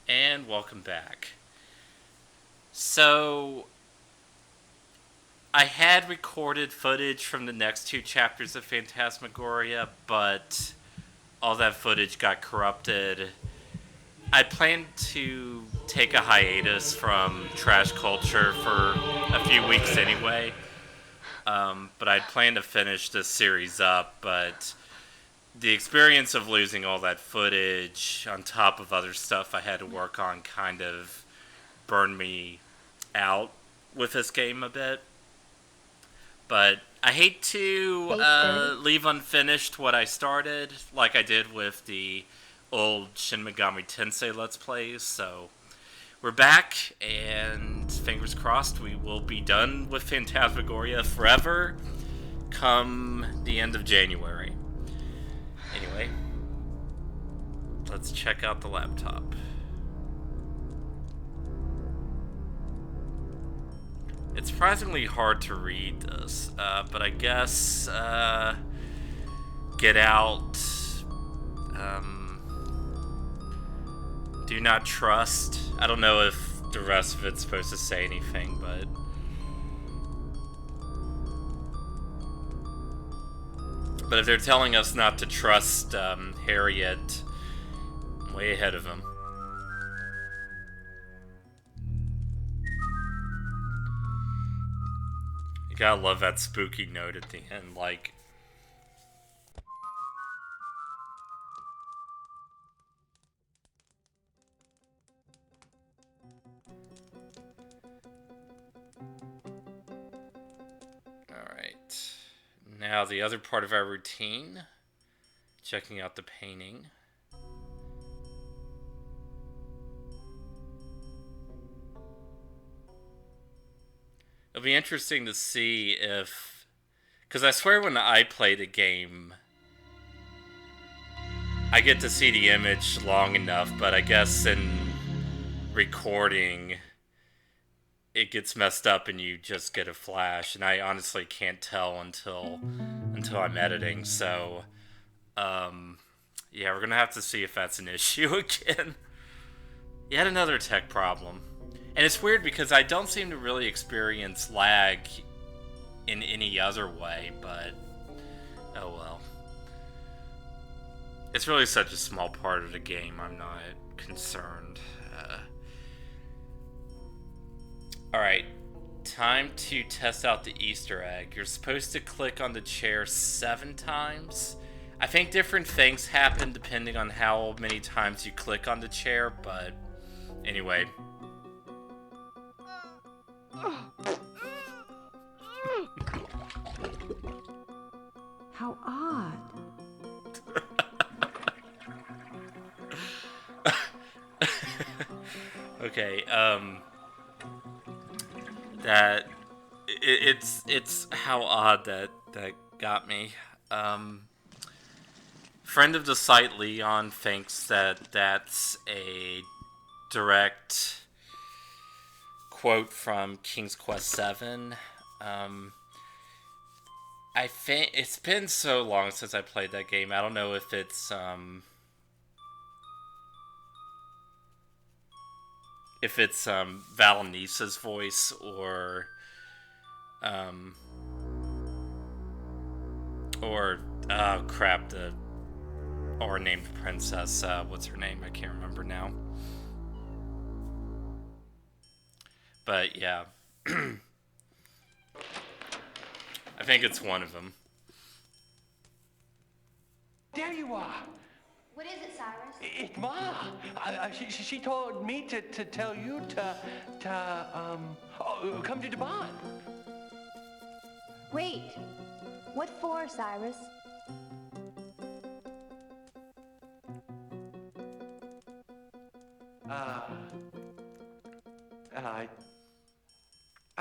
And welcome back. So, I had recorded footage from the next two chapters of Phantasmagoria, but all that footage got corrupted. I planned to take a hiatus from Trash Culture for a few weeks anyway, but I'd planned to finish this series up, but the experience of losing all that footage on top of other stuff I had to work on kind of burned me out with this game a bit. But I hate to leave unfinished what I started, like I did with the old Shin Megami Tensei Let's Plays. So we're back, and fingers crossed we will be done with Phantasmagoria forever come the end of January. Anyway, let's check out the laptop. It's surprisingly hard to read this, but I guess get out, do not trust. I don't know if the rest of it's supposed to say anything, but if they're telling us not to trust Harriet, I'm way ahead of him. You gotta love that spooky note at the end, like. Alright. Now the other part of our routine. Checking out the painting. It'll be interesting to see if... Because I swear when I play the game, I get to see the image long enough, but I guess in recording, it gets messed up and you just get a flash, and I honestly can't tell until I'm editing, so... yeah, we're gonna have to see if that's an issue again. Yet another tech problem. And it's weird because I don't seem to really experience lag in any other way, but oh well. It's really such a small part of the game, I'm not concerned. Alright, time to test out the Easter egg. You're supposed to click on the chair 7 times. I think different things happen depending on how many times you click on the chair, but anyway. How odd. Okay, that it's how odd that got me. Friend of the site Leon thinks that that's a direct quote from King's Quest 7. I think it's been so long since I played that game. I don't know if it's Valenisa's voice or oh crap, the or named princess, what's her name? I can't remember now. But yeah. I think it's one of them. There you are. What is it, Cyrus? It's Ma. She told me to tell you to come to the barn. Wait. What for, Cyrus?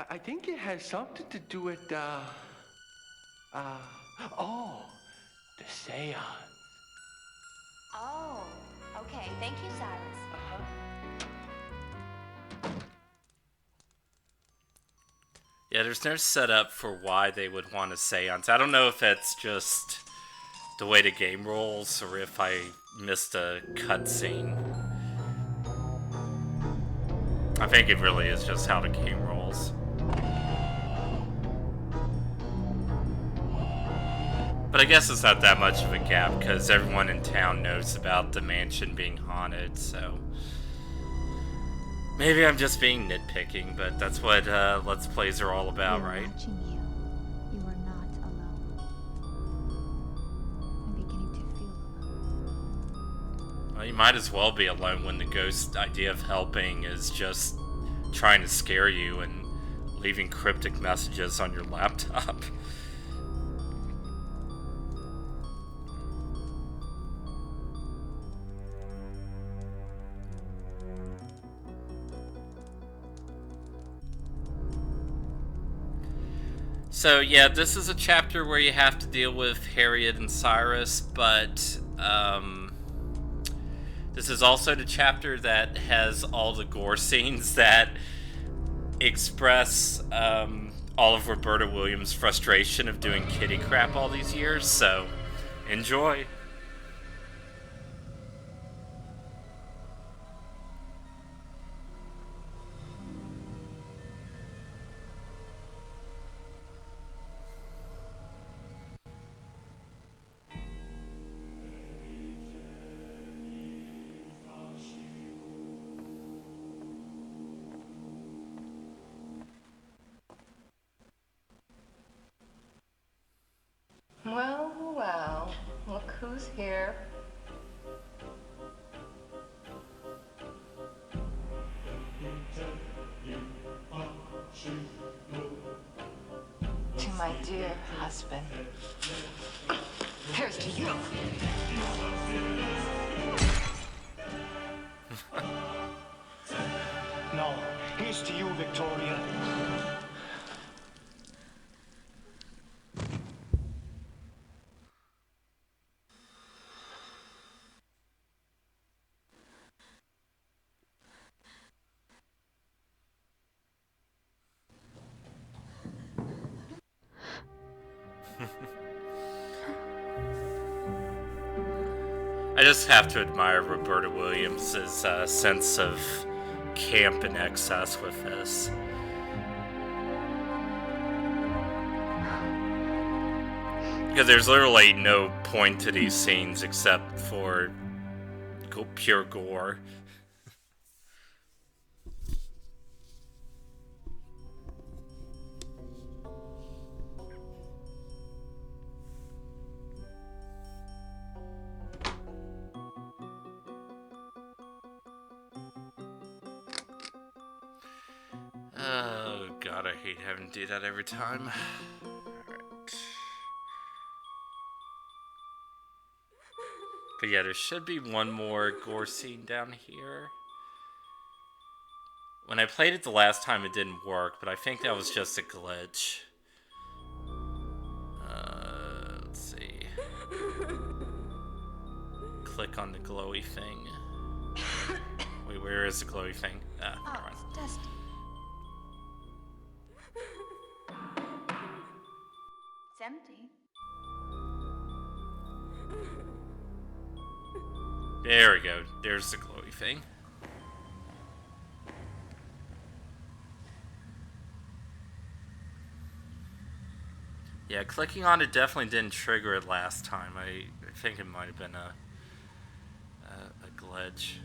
I think it has something to do with, the seance. Oh, okay. Thank you, Cyrus. Yeah, there's no setup for why they would want a seance. I don't know if that's just the way the game rolls or if I missed a cutscene. I think it really is just how the game rolls. But I guess it's not that much of a gap, because everyone in town knows about the mansion being haunted, so... Maybe I'm just being nitpicking, but that's what Let's Plays are all about, We're right? watching you. You are not alone. I'm beginning to feel alone. Well, you might as well be alone when the ghost idea of helping is just trying to scare you and leaving cryptic messages on your laptop. So yeah, this is a chapter where you have to deal with Harriet and Cyrus, but this is also the chapter that has all the gore scenes that express all of Roberta Williams' frustration of doing kitty crap all these years, so enjoy. Well, well, look who's here. To my dear husband. Here's to you. No, here's to you, Victoria. I just have to admire Roberta Williams' sense of camp and excess with this. Because there's literally no point to these scenes except for pure gore. Oh god, I hate having to do that every time. Alright. But yeah, there should be one more gore scene down here. When I played it the last time, it didn't work, but I think that was just a glitch. Let's see. Click on the glowy thing. Wait, where is the glowy thing? Ah, Oh, never mind. it's dusty. It's empty. There we go. There's the glowy thing. Yeah, clicking on it definitely didn't trigger it last time. I think it might have been a glitch.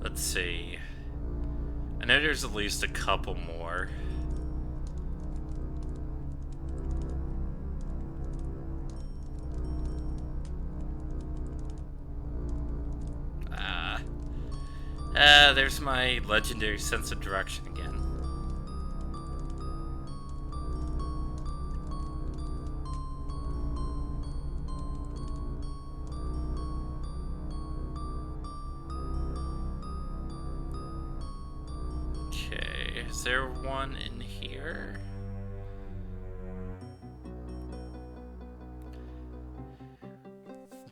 Let's see. I know there's at least a couple more. There's my legendary sense of direction again. Is there one in here?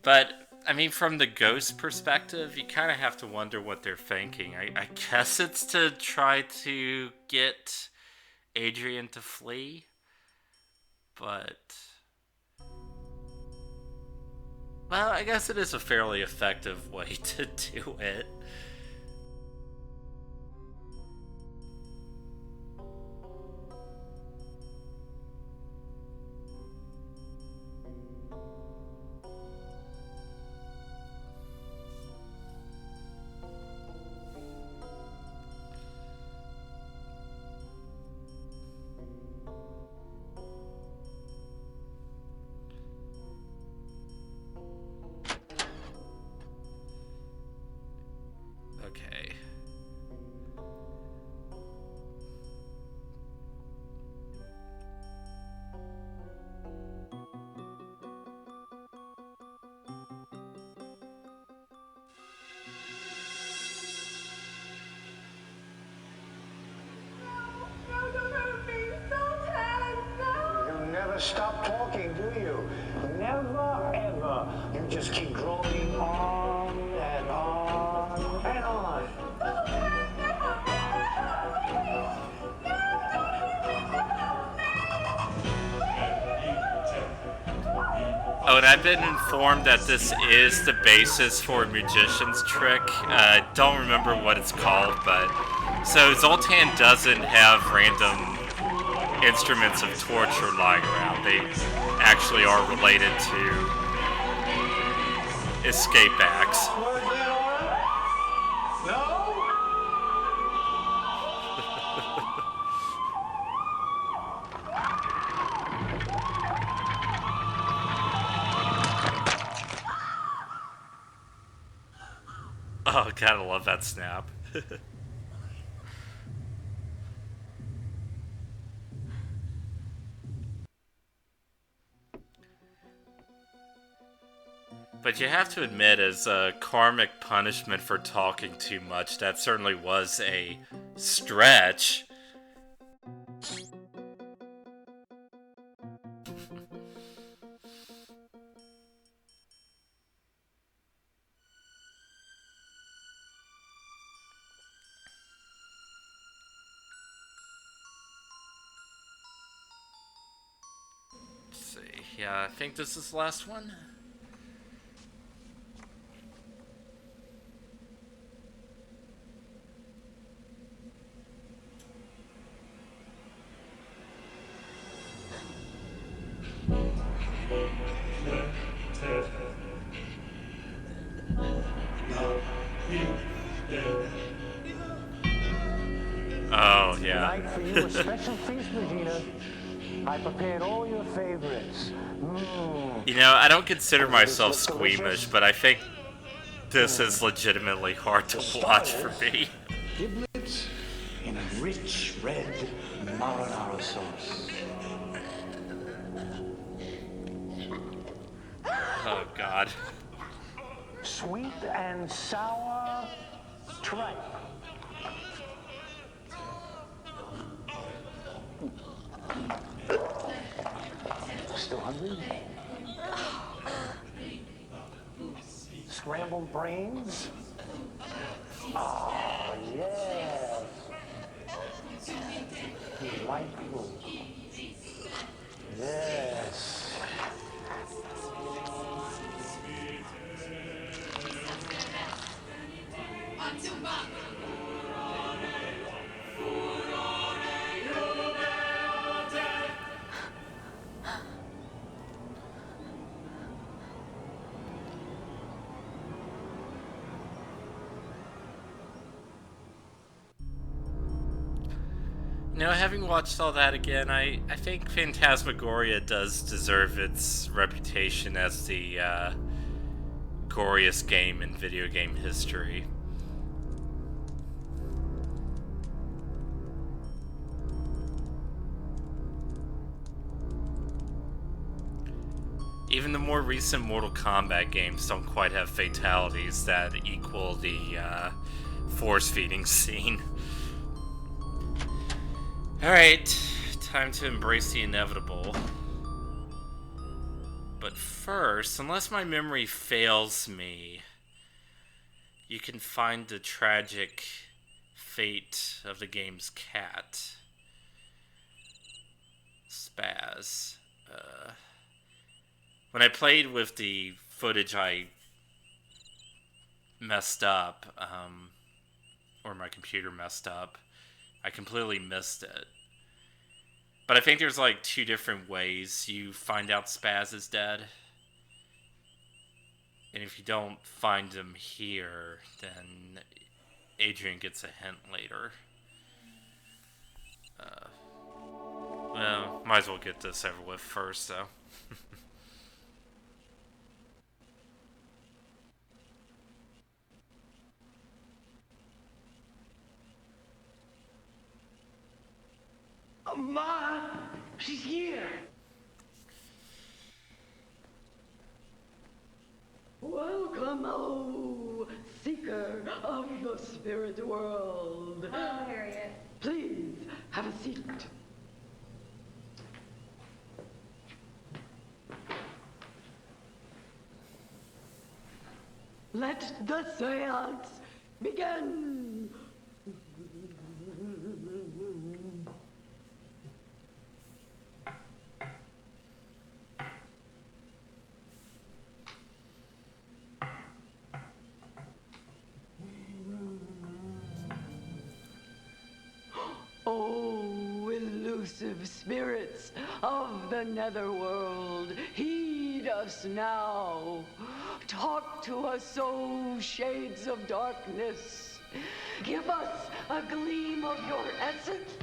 But, I mean, from the ghost perspective, you kind of have to wonder what they're thinking. I guess it's to try to get Adrian to flee. But... well, I guess it is a fairly effective way to do it. Okay. You never stop talking, do you? Never, ever. You just keep droning on and on and on. Oh, and I've been informed that this is the basis for a magician's trick. I don't remember what it's called, but... so Zoltan doesn't have random instruments of torture lying around. They actually are related to escape acts. No? Oh, gotta love that snap. But you have to admit, as a karmic punishment for talking too much, that certainly was a stretch. Let's see. Yeah, I think this is the last one. Oh, yeah. Tonight for you, a special feast, Regina. I prepared all your favorites. You know, I don't consider myself squeamish, but I think this is legitimately hard to watch for me. Giblets in a rich red marinara sauce. Oh, God. Sweet and sour tripe. Still hungry? Scrambled brains? Oh, yes. Delightful. Yes. You know, having watched all that again, I think Phantasmagoria does deserve its reputation as the goriest game in video game history. Even the more recent Mortal Kombat games don't quite have fatalities that equal the force-feeding scene. Alright, time to embrace the inevitable. But first, unless my memory fails me, you can find the tragic fate of the game's cat, Spaz. When I played with the footage I messed up, or my computer messed up, I completely missed it. But I think there's like 2 different ways you find out Spaz is dead. And if you don't find him here, then Adrian gets a hint later. Well, might as well get this over with first, though. Ma, she's here. Welcome, oh, seeker of the spirit world. Hello, Harriet. Please, have a seat. Let the seance begin. Oh, elusive spirits of the netherworld, heed us now. Talk to us, oh shades of darkness. Give us a gleam of your essence.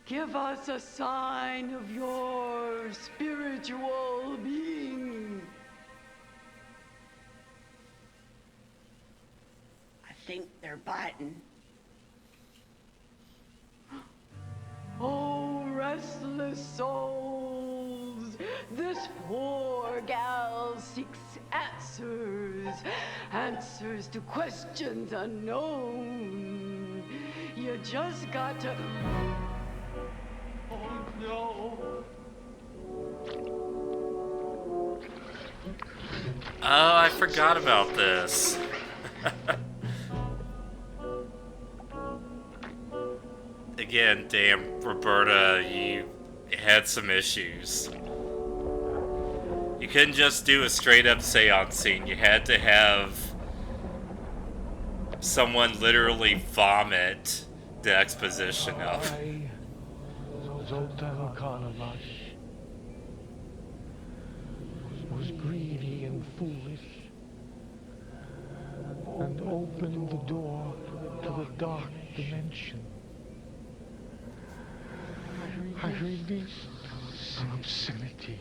Give us a sign of your spiritual being. I think they're biting. Oh, restless souls, this poor gal seeks answers, answers to questions unknown. You just got to... Oh, no. Oh, I forgot about this. Again, damn, Roberta, you had some issues. You couldn't just do a straight up seance scene. You had to have someone literally vomit the exposition of. Zoltan Karnavash was greedy and foolish and opened the door to the dark dimension. I released some obscenity,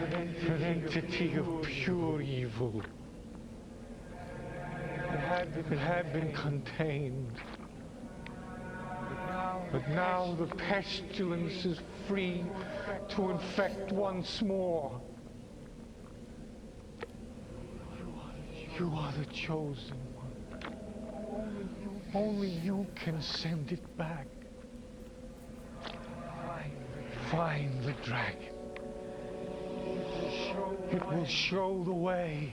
an entity of pure evil. It had been contained. But now the pestilence is free to infect once more. You are the chosen one. Only you can send it back. Find the dragon. It will show the way.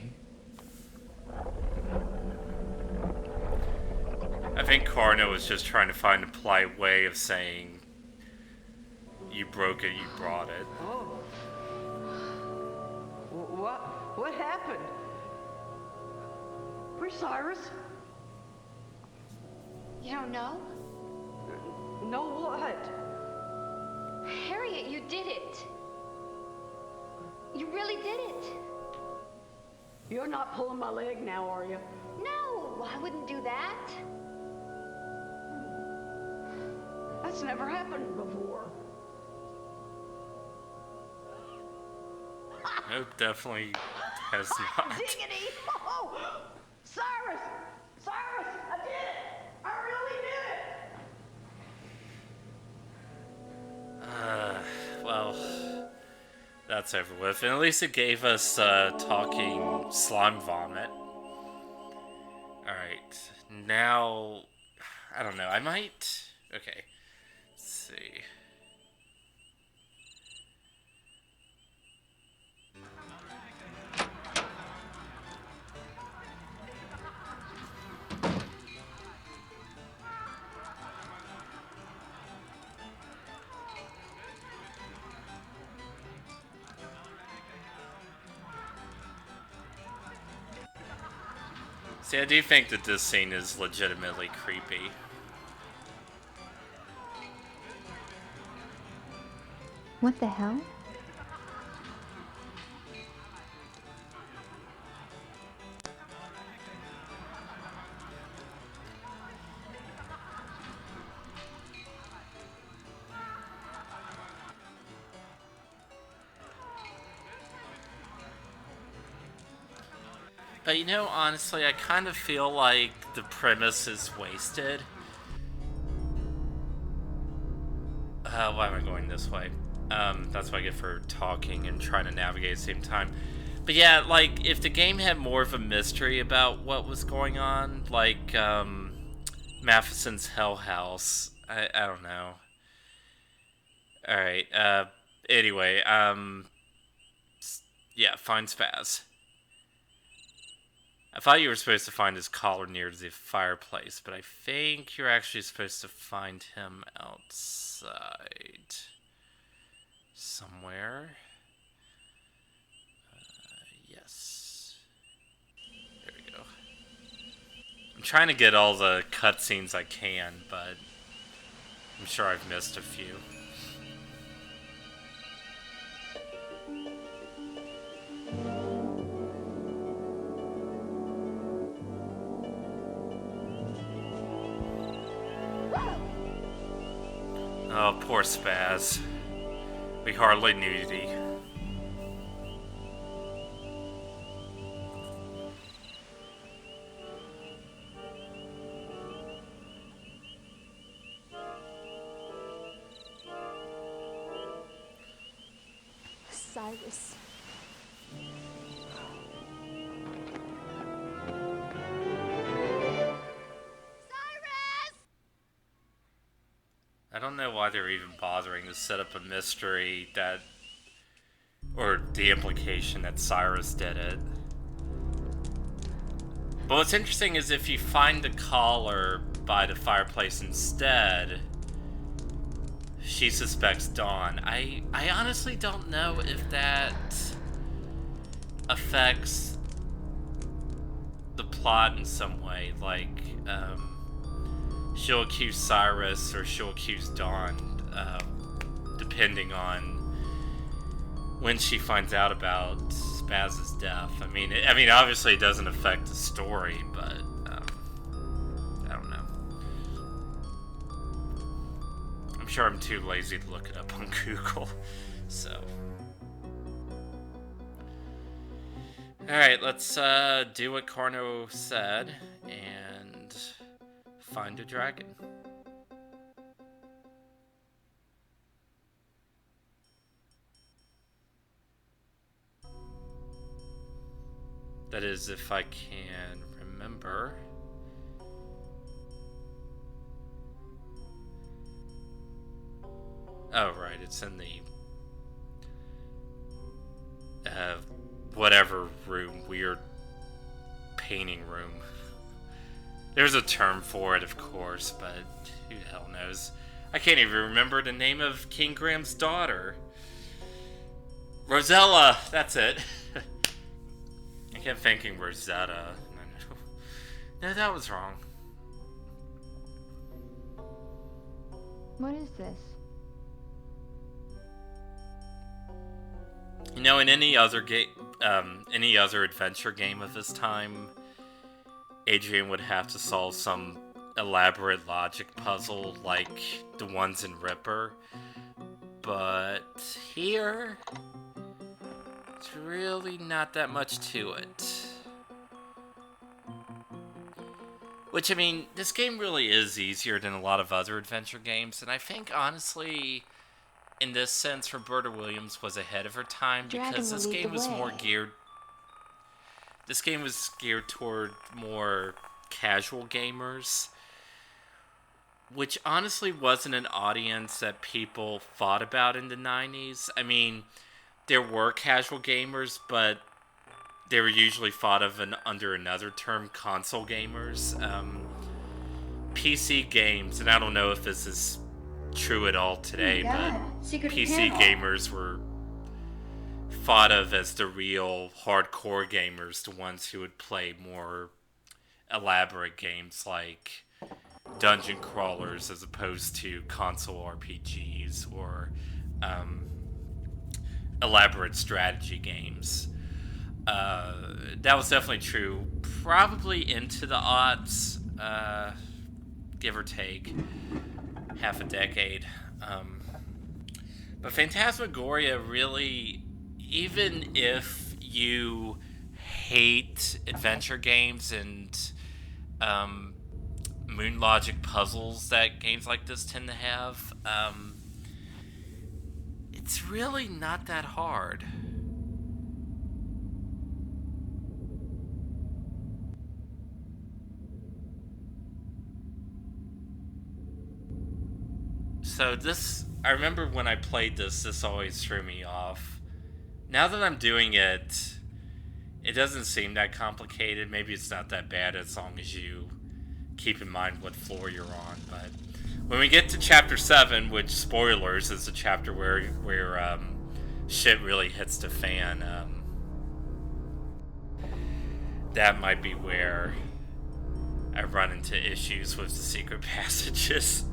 I think Karno was just trying to find a polite way of saying, you broke it, you brought it. Oh. What happened? Where's Cyrus? You don't know? No what? Harriet, you did it. You really did it. You're not pulling my leg now, are you? No, I wouldn't do that. That's never happened before. Nope, definitely has not. Diggity! Oh! Cyrus! Cyrus! I did it! I really did it! Well, that's over with. And at least it gave us talking slime vomit. Alright, now I don't know. I might... Okay. Let's see. See, I do think that this scene is legitimately creepy. What the hell? But you know, honestly, I kind of feel like the premise is wasted. Why am I going this way? That's what I get for talking and trying to navigate at the same time. But yeah, like, if the game had more of a mystery about what was going on, like, Matheson's Hell House, I don't know. Alright, anyway, yeah, find Spaz. I thought you were supposed to find his collar near the fireplace, but I think you're actually supposed to find him outside. Somewhere. Yes. There we go. I'm trying to get all the cutscenes I can, but I'm sure I've missed a few. Oh, poor Spaz. We hardly knew thee. Cyrus. I don't know why they're even bothering to set up a mystery that... or the implication that Cyrus did it. But what's interesting is if you find the collar by the fireplace instead, she suspects Dawn. I honestly don't know if that affects the plot in some way. Like, she'll accuse Cyrus or she'll accuse Dawn, depending on when she finds out about Spaz's death. I mean, obviously it doesn't affect the story, but I don't know. I'm sure I'm too lazy to look it up on Google, so. Alright, let's do what Carno said and find a dragon. That is, if I can remember. Oh, right, it's in the whatever room, weird painting room. There's a term for it, of course, but who the hell knows? I can't even remember the name of King Graham's daughter. Rosella, that's it. I kept thinking Rosetta. No, that was wrong. What is this? You know, in any other any other adventure game of this time, Adrian would have to solve some elaborate logic puzzle like the ones in Ripper. But here, it's really not that much to it. Which, I mean, this game really is easier than a lot of other adventure games, and I think, honestly, in this sense, Roberta Williams was ahead of her time, because this game was more geared... This game was geared toward more casual gamers, which honestly wasn't an audience that people thought about in the 90s. I mean, there were casual gamers, but they were usually thought of under another term, console gamers. PC games, and I don't know if this is true at all today, but PC gamers were thought of as the real hardcore gamers, the ones who would play more elaborate games like dungeon crawlers as opposed to console RPGs or elaborate strategy games. That was definitely true. Probably into the aughts, give or take half a decade. But Phantasmagoria really, even if you hate adventure games and moon logic puzzles that games like this tend to have, it's really not that hard. So this, I remember when I played this always threw me off. Now that I'm doing it, it doesn't seem that complicated. Maybe it's not that bad as long as you keep in mind what floor you're on. But when we get to chapter 7, which, spoilers, is the chapter where shit really hits the fan, that might be where I run into issues with the secret passages.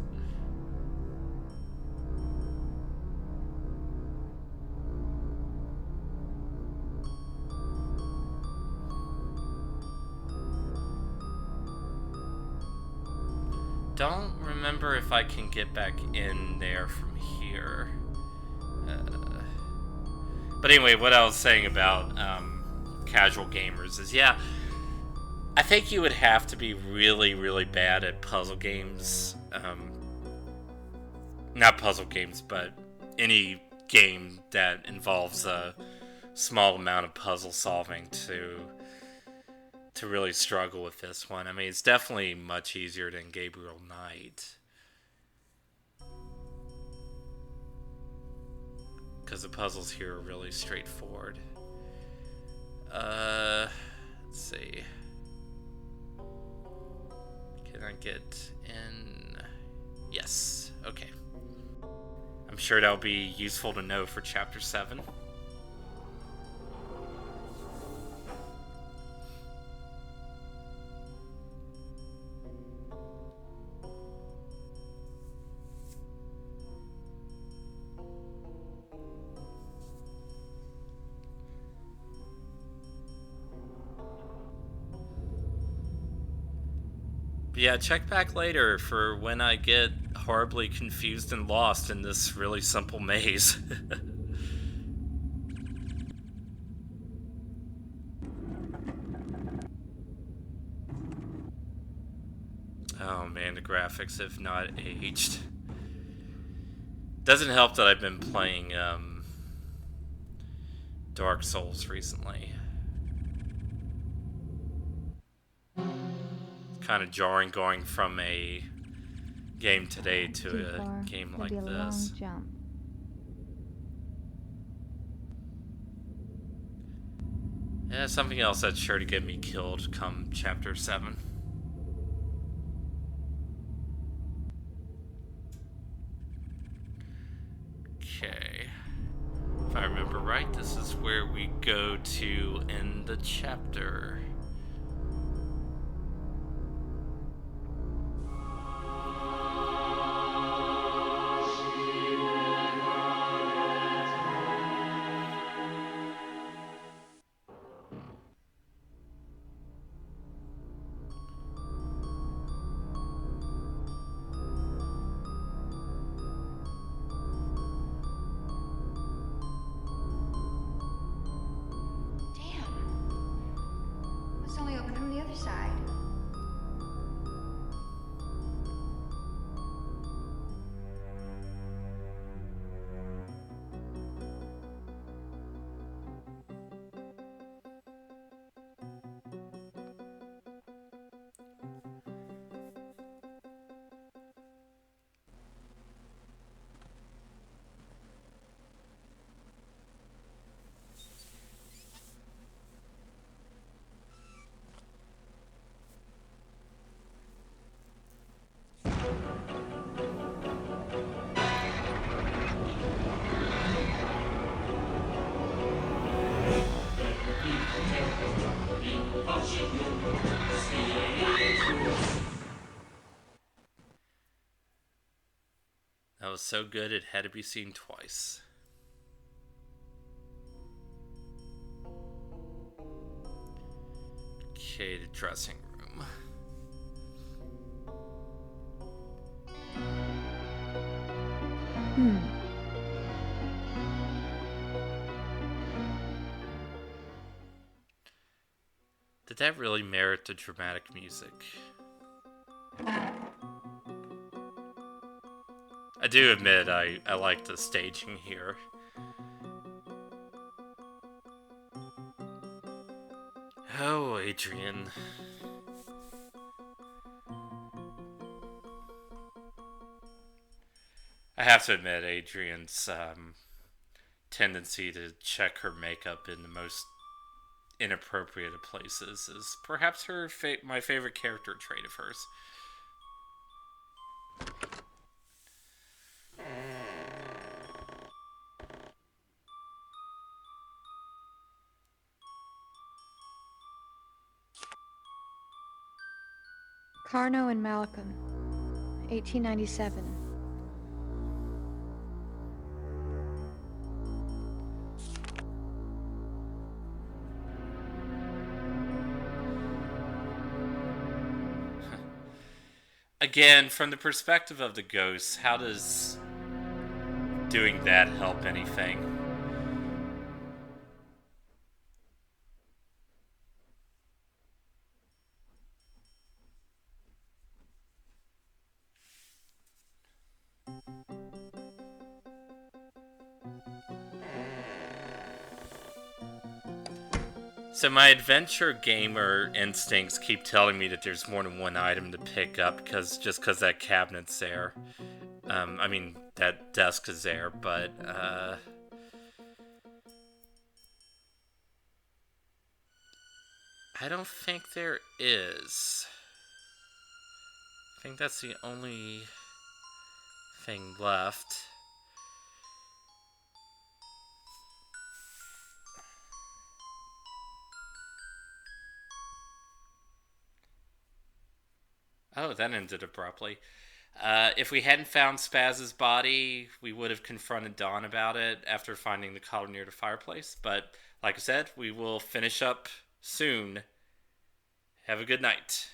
Don't remember if I can get back in there from here. But anyway, what I was saying about casual gamers is, yeah, I think you would have to be really, really bad at puzzle games. Not puzzle games, but any game that involves a small amount of puzzle solving to really struggle with this one. I mean, it's definitely much easier than Gabriel Knight, because the puzzles here are really straightforward. Let's see. Can I get in? Yes. Okay. I'm sure that'll be useful to know for Chapter 7. But yeah, check back later for when I get horribly confused and lost in this really simple maze. Oh man, the graphics have not aged. Doesn't help that I've been playing Dark Souls recently. Kind of jarring going from a game today to a game like this. Yeah, something else that's sure to get me killed come Chapter 7. Okay. If I remember right, this is where we go to end the chapter. It's only open from the other side. That was so good it had to be seen twice. Okay, the dressing room. Did that really merit the dramatic music? I do admit I like the staging here. Oh, Adrian. I have to admit, Adrian's tendency to check her makeup in the most inappropriate of places is perhaps my favorite character trait of hers. Carno and Malcolm, 1897. Again, from the perspective of the ghosts, how does doing that help anything? So my adventure gamer instincts keep telling me that there's more than one item to pick up because that cabinet's there. I mean, that desk is there, but I don't think there is. I think that's the only thing left. Oh, that ended abruptly. If we hadn't found Spaz's body, we would have confronted Dawn about it after finding the collar near the fireplace. But like I said, we will finish up soon. Have a good night.